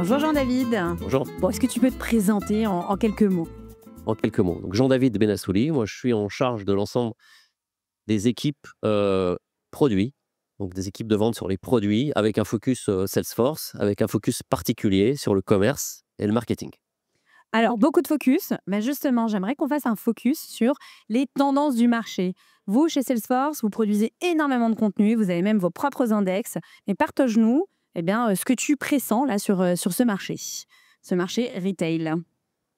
Bonjour Jean-David. Bonjour. Bon, est-ce que tu peux te présenter en quelques mots? En quelques mots. Donc, Jean-David Benassouli, moi je suis en charge de l'ensemble des équipes produits, donc des équipes de vente sur les produits, avec un focus Salesforce, avec un focus particulier sur le commerce et le marketing. Alors, beaucoup de focus, mais justement, j'aimerais qu'on fasse un focus sur les tendances du marché. Vous, chez Salesforce, vous produisez énormément de contenu, vous avez même vos propres index, mais partage-nous ce que tu pressens là sur ce marché retail.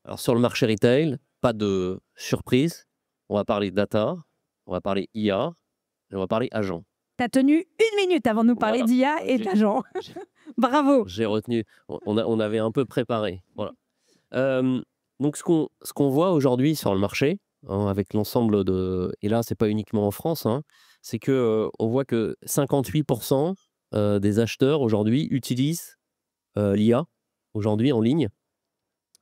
Alors sur le marché retail, pas de surprise, on va parler data, on va parler IA et on va parler agent. Tu as tenu 1 minute avant de nous parler Voilà. d'IA et J'ai- d'agent. j'ai- Bravo. J'ai retenu, on avait un peu préparé. Voilà. Euh, donc ce qu'on voit aujourd'hui sur le marché, hein, avec l'ensemble de... Et là, c'est pas uniquement en France, hein, c'est que on voit que 58% des acheteurs aujourd'hui utilisent l'IA aujourd'hui en ligne,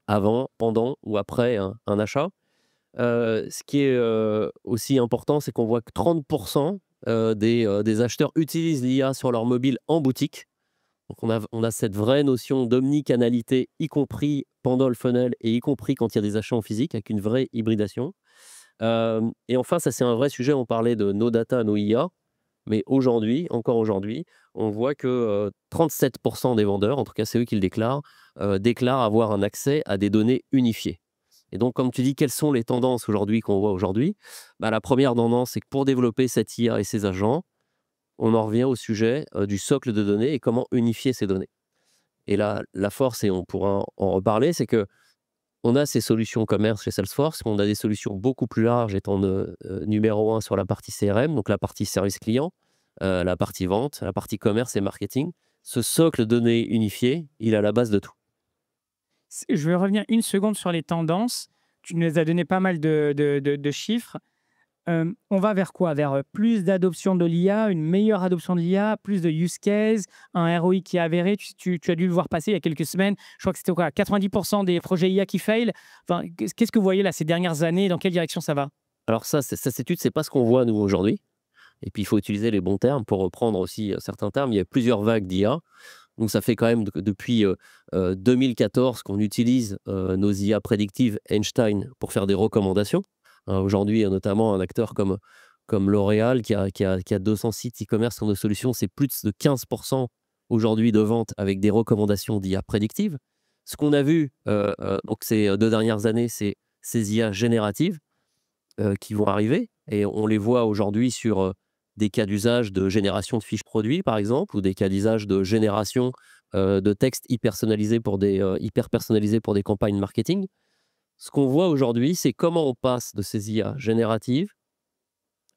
avant, pendant ou après un achat. Ce qui est aussi important, c'est qu'on voit que 30% des acheteurs utilisent l'IA sur leur mobile en boutique. Donc on a cette vraie notion d'omnicanalité, y compris pendant le funnel et y compris quand il y a des achats en physique, avec une vraie hybridation. Et enfin, ça c'est un vrai sujet, on parlait de nos data, nos IA, mais aujourd'hui, encore aujourd'hui, on voit que 37% des vendeurs, en tout cas c'est eux qui le déclarent avoir un accès à des données unifiées. Et donc, comme tu dis, quelles sont les tendances aujourd'hui qu'on voit aujourd'hui? Bah, la première tendance, c'est que pour développer cette IA et ses agents, on en revient au sujet du socle de données et comment unifier ces données. Et là, la force, et on pourra en reparler, c'est que on a ces solutions commerce chez Salesforce, mais on a des solutions beaucoup plus larges, étant numéro un sur la partie CRM, donc la partie service client, la partie vente, la partie commerce et marketing. Ce socle de données unifié, il est à la base de tout. Je vais revenir une seconde sur les tendances. Tu nous as donné pas mal de chiffres. On va vers quoi? Vers plus d'adoption de l'IA, une meilleure adoption de l'IA, plus de use case, un ROI qui est avéré. Tu as dû le voir passer il y a quelques semaines. Je crois que c'était quoi? 90% des projets IA qui fail. Enfin, qu'est-ce que vous voyez là ces dernières années? Dans quelle direction ça va? Alors ça, cette étude, c'est pas ce qu'on voit nous aujourd'hui. Et puis, il faut utiliser les bons termes pour reprendre aussi certains termes. Il y a plusieurs vagues d'IA. Donc, ça fait quand même depuis 2014 qu'on utilise nos IA prédictives Einstein pour faire des recommandations. Aujourd'hui, notamment un acteur comme L'Oréal qui a 200 sites e-commerce sur nos solutions, c'est plus de 15% aujourd'hui de ventes avec des recommandations d'IA prédictives. Ce qu'on a vu donc ces 2 dernières années, c'est ces IA génératives qui vont arriver. Et on les voit aujourd'hui sur des cas d'usage de génération de fiches produits, par exemple, ou des cas d'usage de génération de textes hyper personnalisés pour des campagnes marketing. Ce qu'on voit aujourd'hui, c'est comment on passe de ces IA génératives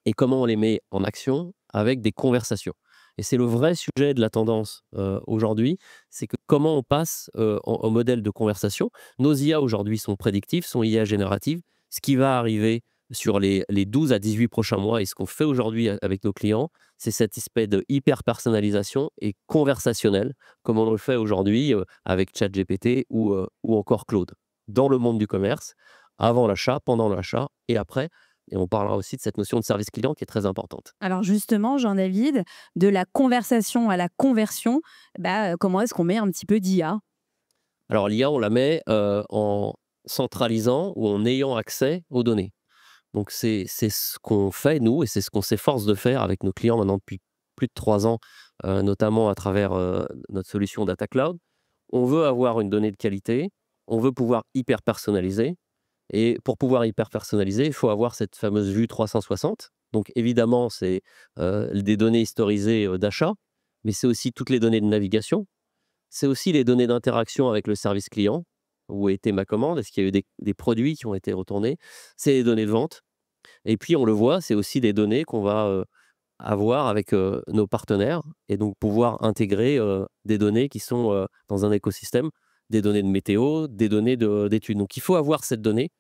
et comment on les met en action avec des conversations. Et c'est le vrai sujet de la tendance aujourd'hui, c'est que comment on passe en modèle de conversation. Nos IA aujourd'hui sont prédictives, sont IA génératives. Ce qui va arriver sur les 12 à 18 prochains mois et ce qu'on fait aujourd'hui avec nos clients, c'est cet aspect de hyper-personnalisation et conversationnel, comme on le fait aujourd'hui avec ChatGPT ou encore Claude, dans le monde du commerce, avant l'achat, pendant l'achat et après. Et on parlera aussi de cette notion de service client qui est très importante. Alors justement, Jean-David, de la conversation à la conversion, comment est-ce qu'on met un petit peu d'IA? Alors l'IA, on la met en centralisant ou en ayant accès aux données. Donc c'est ce qu'on fait, nous, et c'est ce qu'on s'efforce de faire avec nos clients maintenant depuis plus de 3 ans, notamment à travers notre solution Data Cloud. On veut avoir une donnée de qualité, on veut pouvoir hyper personnaliser. Et pour pouvoir hyper personnaliser, il faut avoir cette fameuse vue 360. Donc évidemment, c'est des données historisées d'achat, mais c'est aussi toutes les données de navigation. C'est aussi les données d'interaction avec le service client. Où était ma commande? Est-ce qu'il y a eu des produits qui ont été retournés? C'est les données de vente. Et puis, on le voit, c'est aussi des données qu'on va avoir avec nos partenaires et donc pouvoir intégrer des données qui sont dans un écosystème, des données de météo, des données d'études. Donc, il faut avoir cette donnée.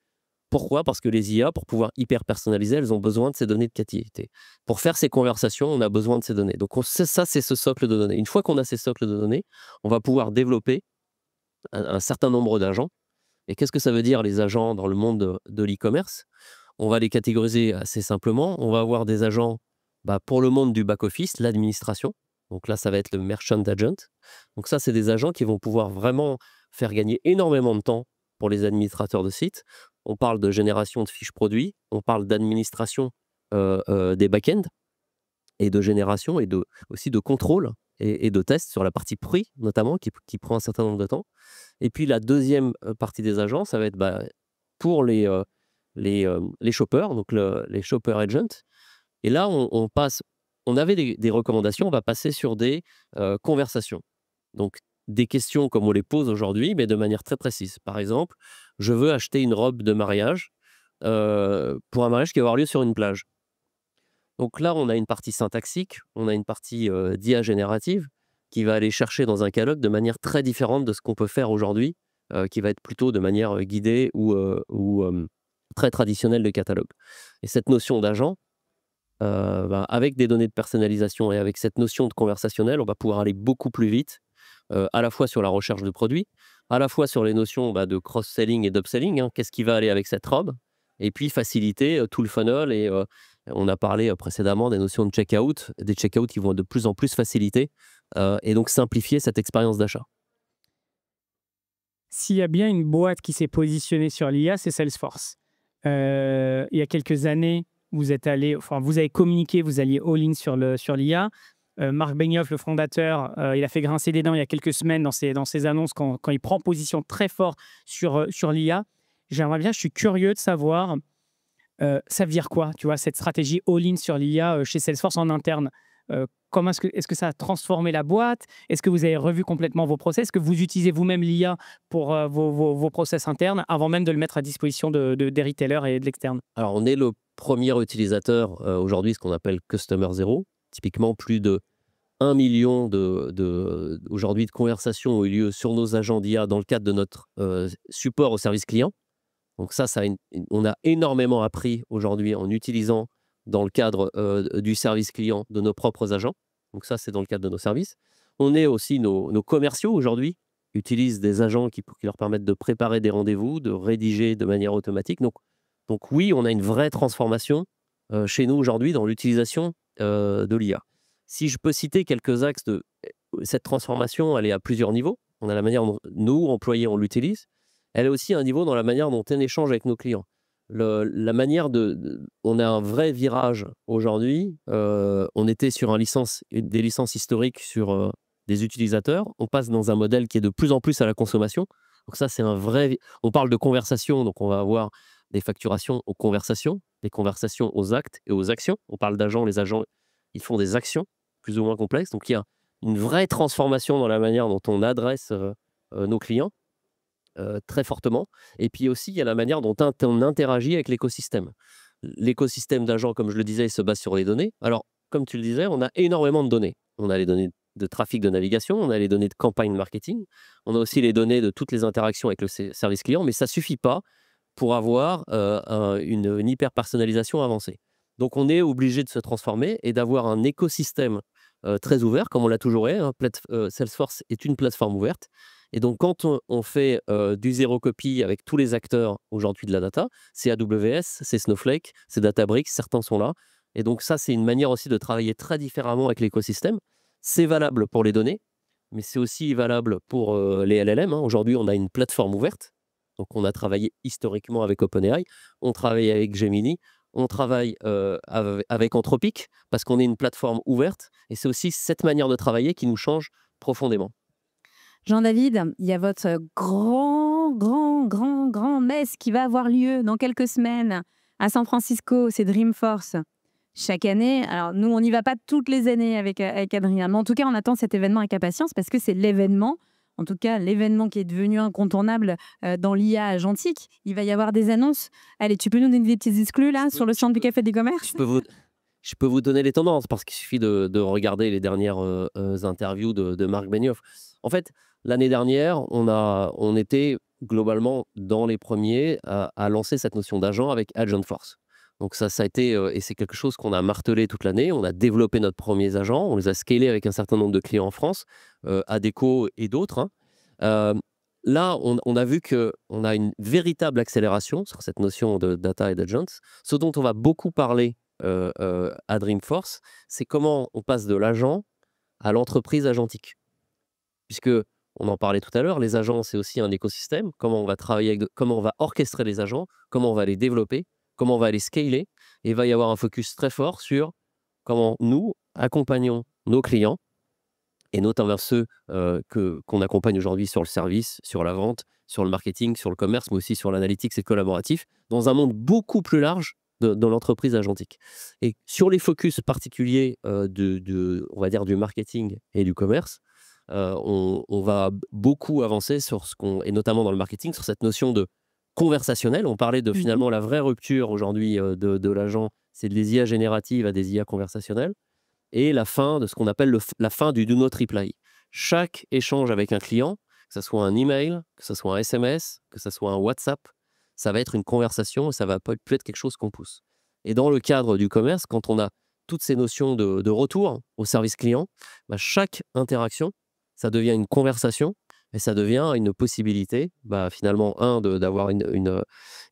Pourquoi? Parce que les IA, pour pouvoir hyper personnaliser, elles ont besoin de ces données de qualité. Pour faire ces conversations, on a besoin de ces données. Donc, ça, c'est ce socle de données. Une fois qu'on a ces socles de données, on va pouvoir développer un certain nombre d'agents. Et qu'est-ce que ça veut dire, les agents dans le monde de l'e-commerce? On va les catégoriser assez simplement. On va avoir des agents pour le monde du back-office, l'administration. Donc là, ça va être le merchant agent. Donc ça, c'est des agents qui vont pouvoir vraiment faire gagner énormément de temps pour les administrateurs de sites. On parle de génération de fiches produits, on parle d'administration des back-ends et de génération et aussi de contrôle et de tests sur la partie prix, notamment, qui prend un certain nombre de temps. Et puis la deuxième partie des agents, ça va être pour les shoppers, donc les shopper agents. Et là, on avait des recommandations, on va passer sur des conversations. Donc, des questions comme on les pose aujourd'hui, mais de manière très précise. Par exemple, je veux acheter une robe de mariage pour un mariage qui va avoir lieu sur une plage. Donc là, on a une partie syntaxique, on a une partie d'IA générative qui va aller chercher dans un catalogue de manière très différente de ce qu'on peut faire aujourd'hui, qui va être plutôt de manière guidée ou très traditionnelle de catalogue. Et cette notion d'agent, avec des données de personnalisation et avec cette notion de conversationnel, on va pouvoir aller beaucoup plus vite, à la fois sur la recherche de produits, à la fois sur les notions de cross-selling et d'upselling, qu'est-ce qui va aller avec cette robe, et puis faciliter tout le funnel. Et on a parlé précédemment des notions de checkout, des checkouts qui vont de plus en plus faciliter et donc simplifier cette expérience d'achat. S'il y a bien une boîte qui s'est positionnée sur l'IA, c'est Salesforce. Il y a quelques années, vous avez communiqué, vous alliez all-in sur l'IA. Marc Benioff, le fondateur, il a fait grincer des dents il y a quelques semaines dans ses annonces quand il prend position très fort sur l'IA. Je suis curieux de savoir, ça veut dire quoi, tu vois, cette stratégie all-in sur l'IA chez Salesforce en interne. Comment est-ce que ça a transformé la boîte? Est-ce que vous avez revu complètement vos process? Est-ce que vous utilisez vous-même l'IA pour vos process internes avant même de le mettre à disposition des retailers et de l'externe? Alors, on est le premier utilisateur aujourd'hui, ce qu'on appelle Customer Zero. Typiquement, plus de 1 million aujourd'hui de conversations ont eu lieu sur nos agents d'IA dans le cadre de notre support au service client. Donc on a énormément appris aujourd'hui en utilisant dans le cadre du service client de nos propres agents. Donc ça, c'est dans le cadre de nos services. On est aussi, nos commerciaux aujourd'hui utilisent des agents qui leur permettent de préparer des rendez-vous, de rédiger de manière automatique. Donc oui, on a une vraie transformation chez nous aujourd'hui dans l'utilisation de l'IA. Si je peux citer quelques axes de cette transformation, elle est à plusieurs niveaux. On a la manière dont nous, employés, on l'utilise. Elle est aussi un niveau dans la manière dont on échange avec nos clients. La manière on a un vrai virage aujourd'hui. On était sur des licences historiques sur des utilisateurs. On passe dans un modèle qui est de plus en plus à la consommation. Donc ça, c'est un vrai... On parle de conversation, donc on va avoir des facturations aux conversations, des conversations aux actes et aux actions. On parle d'agents, les agents, ils font des actions plus ou moins complexes. Donc il y a une vraie transformation dans la manière dont on adresse nos clients. Très fortement. Et puis aussi, il y a la manière dont on interagit avec l'écosystème. L'écosystème d'agents, comme je le disais, il se base sur les données. Alors, comme tu le disais, on a énormément de données. On a les données de trafic de navigation, on a les données de campagne marketing, on a aussi les données de toutes les interactions avec le service client, mais ça ne suffit pas pour avoir une hyper-personnalisation avancée. Donc, on est obligé de se transformer et d'avoir un écosystème très ouvert, comme on l'a toujours eu. Salesforce est une plateforme ouverte. Et donc, quand on fait du zéro copy avec tous les acteurs aujourd'hui de la data, c'est AWS, c'est Snowflake, c'est Databricks, certains sont là. Et donc, ça, c'est une manière aussi de travailler très différemment avec l'écosystème. C'est valable pour les données, mais c'est aussi valable pour les LLM. Aujourd'hui, on a une plateforme ouverte. Donc, on a travaillé historiquement avec OpenAI, on travaille avec Gemini, on travaille avec Anthropic, parce qu'on est une plateforme ouverte. Et c'est aussi cette manière de travailler qui nous change profondément. Jean-David, il y a votre grand messe qui va avoir lieu dans quelques semaines à San Francisco, c'est Dreamforce. Chaque année, alors nous, on n'y va pas toutes les années avec Adrien, mais en tout cas, on attend cet événement avec impatience parce que c'est l'événement, en tout cas, l'événement qui est devenu incontournable dans l'IA agentique. Il va y avoir des annonces. Allez, tu peux nous donner des petits exclus là sur le stand du Café du Commerce? Je peux vous donner les tendances parce qu'il suffit de regarder les dernières interviews de Marc Benioff. En fait, l'année dernière, on était globalement dans les premiers à lancer cette notion d'agent avec Agentforce. Donc ça a été, et c'est quelque chose qu'on a martelé toute l'année. On a développé notre premiers agents, on les a scalés avec un certain nombre de clients en France, Adecco et d'autres. Là, on a vu qu'on a une véritable accélération sur cette notion de data et d'agents. Ce dont on va beaucoup parler à Dreamforce, c'est comment on passe de l'agent à l'entreprise agentique. Puisque, on en parlait tout à l'heure, les agents, c'est aussi un écosystème. Comment on va travailler comment on va orchestrer les agents, comment on va les développer, comment on va les scaler. Et il va y avoir un focus très fort sur comment nous accompagnons nos clients, et notamment ceux qu'on accompagne aujourd'hui sur le service, sur la vente, sur le marketing, sur le commerce, mais aussi sur l'analytics et le collaboratif, dans un monde beaucoup plus large de l'entreprise agentique. Et sur les focus particuliers on va dire du marketing et du commerce, on va beaucoup avancer sur et notamment dans le marketing, sur cette notion de conversationnel. On parlait de finalement la vraie rupture aujourd'hui de l'agent, c'est des IA génératives à des IA conversationnelles, et la fin de ce qu'on appelle la fin du do not reply. Chaque échange avec un client, que ce soit un email, que ce soit un SMS, que ce soit un WhatsApp, ça va être une conversation et ça va plus être quelque chose qu'on pousse. Et dans le cadre du commerce, quand on a toutes ces notions de retour au service client, chaque interaction, ça devient une conversation et ça devient une possibilité, finalement, d'avoir une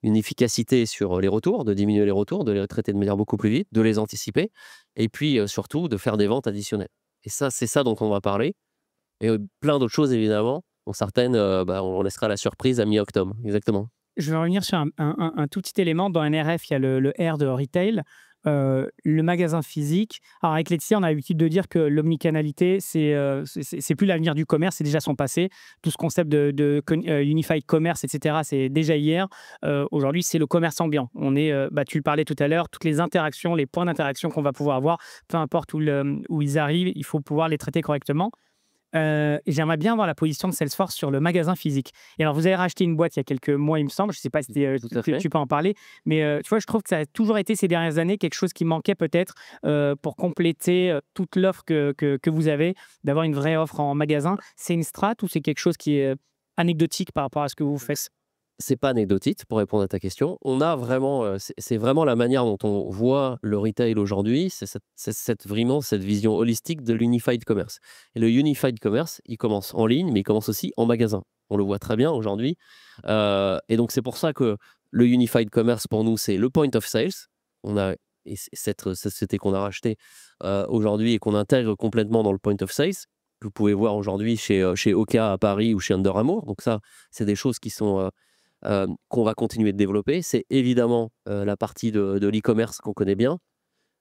efficacité sur les retours, de diminuer les retours, de les traiter de manière beaucoup plus vite, de les anticiper, et puis surtout de faire des ventes additionnelles. Et ça, c'est ça dont on va parler. Et plein d'autres choses, évidemment. Dont certaines, on laissera la surprise à mi-octobre. Exactement. Je vais revenir sur un tout petit élément. Dans NRF, il y a le R de retail. Le magasin physique. Alors avec Laetitia, on a l'habitude de dire que l'omnicanalité, c'est plus l'avenir du commerce, c'est déjà son passé. Tout ce concept de unified commerce, etc., c'est déjà hier. Aujourd'hui, c'est le commerce ambiant. Tu le parlais tout à l'heure, toutes les interactions, les points d'interaction qu'on va pouvoir avoir, peu importe où ils arrivent, il faut pouvoir les traiter correctement. J'aimerais bien avoir la position de Salesforce sur le magasin physique. Et alors, vous avez racheté une boîte il y a quelques mois, il me semble. Je ne sais pas si tu peux en parler, mais tu vois, je trouve que ça a toujours été ces dernières années quelque chose qui manquait peut-être pour compléter toute l'offre que vous avez, d'avoir une vraie offre en magasin. C'est une strat ou c'est quelque chose qui est anecdotique par rapport à ce que vous faites? C'est pas anecdotique, pour répondre à ta question. On a vraiment, c'est vraiment la manière dont on voit le retail aujourd'hui, c'est vraiment cette vision holistique de l'unified commerce. Et le unified commerce, il commence en ligne, mais il commence aussi en magasin. On le voit très bien aujourd'hui. Et donc, c'est pour ça que le unified commerce, pour nous, c'est le point of sales. Cette société qu'on a rachetée aujourd'hui et qu'on intègre complètement dans le point of sales, que vous pouvez voir aujourd'hui chez Oka à Paris ou chez Under Armour. Donc ça, c'est des choses qui sont... qu'on va continuer de développer. C'est évidemment la partie de l'e-commerce qu'on connaît bien.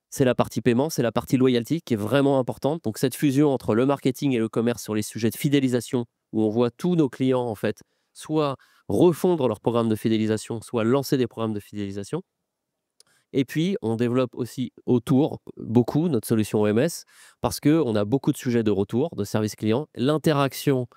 C'est la partie paiement, c'est la partie loyalty qui est vraiment importante. Donc cette fusion entre le marketing et le commerce sur les sujets de fidélisation, où on voit tous nos clients en fait soit refondre leur programme de fidélisation, soit lancer des programmes de fidélisation. Et puis, on développe aussi autour beaucoup notre solution OMS parce qu'on a beaucoup de sujets de retour, de service client. L'interaction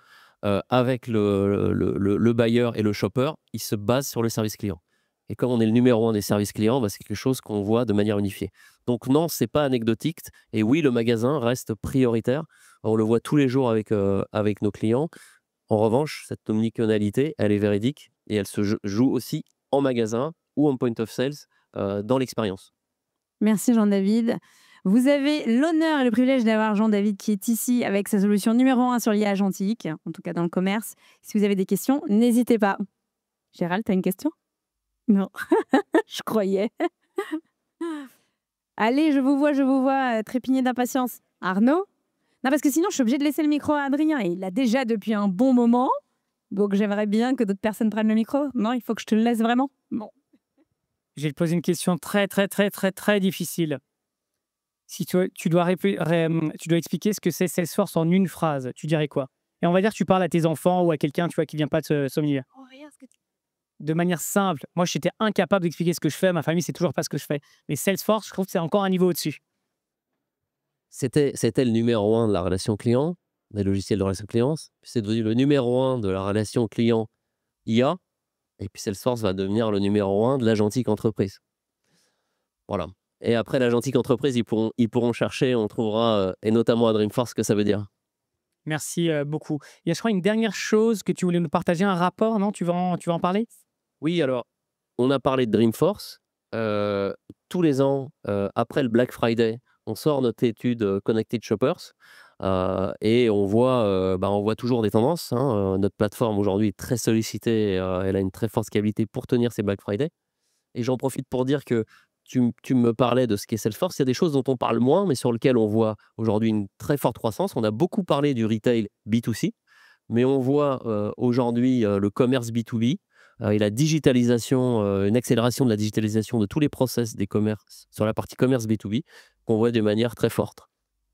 avec le buyer et le shopper, il se base sur le service client. Et comme on est le numéro 1 des services clients, c'est quelque chose qu'on voit de manière unifiée. Donc non, c'est pas anecdotique. Et oui, le magasin reste prioritaire. On le voit tous les jours avec nos clients. En revanche, cette omnicanalité, elle est véridique et elle se joue aussi en magasin ou en point of sales dans l'expérience. Merci Jean-David. Vous avez l'honneur et le privilège d'avoir Jean-David qui est ici avec sa solution numéro 1 sur l'IA agentique, en tout cas dans le commerce. Si vous avez des questions, n'hésitez pas. Gérald, tu as une question? Non, je croyais. Allez, je vous vois trépigner d'impatience. Arnaud? Non, parce que sinon, je suis obligée de laisser le micro à Adrien. Et il l'a déjà depuis un bon moment. Donc, j'aimerais bien que d'autres personnes prennent le micro. Non, il faut que je te le laisse vraiment. Bon. Je vais te poser une question très, très, très, très, très difficile. Si tu dois expliquer ce que c'est Salesforce en une phrase, tu dirais quoi? Et on va dire que tu parles à tes enfants ou à quelqu'un qui ne vient pas de ce milieu. Oh, regarde ce que De manière simple. Moi, j'étais incapable d'expliquer ce que je fais. Ma famille, c'est toujours pas ce que je fais. Mais Salesforce, je trouve que c'est encore un niveau au-dessus. C'était le numéro 1 de la relation client, des logiciels de relation client. Puis c'est devenu le numéro 1 de la relation client IA. Et puis Salesforce va devenir le numéro 1 de l'agentique entreprise. Voilà. Et après, l'agentique entreprise, ils pourront chercher, on trouvera, et notamment à Dreamforce, ce que ça veut dire. Merci beaucoup. Il y a, je crois, une dernière chose que tu voulais nous partager, un rapport, non? Tu vas en parler? Oui, alors, on a parlé de Dreamforce. Tous les ans, après le Black Friday, on sort notre étude Connected Shoppers et on voit toujours des tendances. Notre plateforme aujourd'hui est très sollicitée, elle a une très forte scalabilité pour tenir ces Black Friday. Et j'en profite pour dire que tu me parlais de ce qu'est Salesforce. Il y a des choses dont on parle moins, mais sur lesquelles on voit aujourd'hui une très forte croissance. On a beaucoup parlé du retail B2C, mais on voit aujourd'hui le commerce B2B et la digitalisation, une accélération de la digitalisation de tous les process des commerces sur la partie commerce B2B qu'on voit de manière très forte.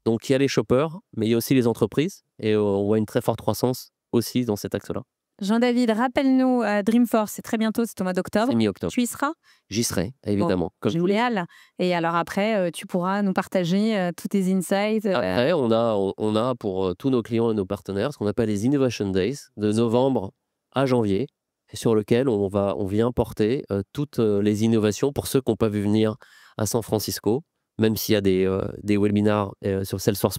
Donc, il y a les shoppers, mais il y a aussi les entreprises et on voit une très forte croissance aussi dans cet axe-là. Jean-David, rappelle-nous, Dreamforce, c'est très bientôt, c'est au mois d'octobre. C'est mi-octobre. Tu y seras? J'y serai, évidemment. Comme tu dis. Génial. Et alors après, tu pourras nous partager tous tes insights. Après, on a pour tous nos clients et nos partenaires ce qu'on appelle les Innovation Days de novembre à janvier, sur lequel on vient porter toutes les innovations pour ceux qui n'ont pas vu venir à San Francisco, même s'il y a des webinars sur Salesforce+,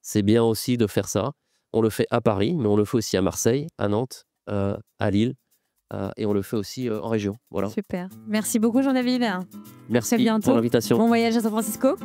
c'est bien aussi de faire ça. On le fait à Paris, mais on le fait aussi à Marseille, à Nantes, à Lille, et on le fait aussi en région. Voilà. Super. Merci beaucoup, Jean-David. Merci bientôt. pour l'invitation. Bon voyage à San Francisco.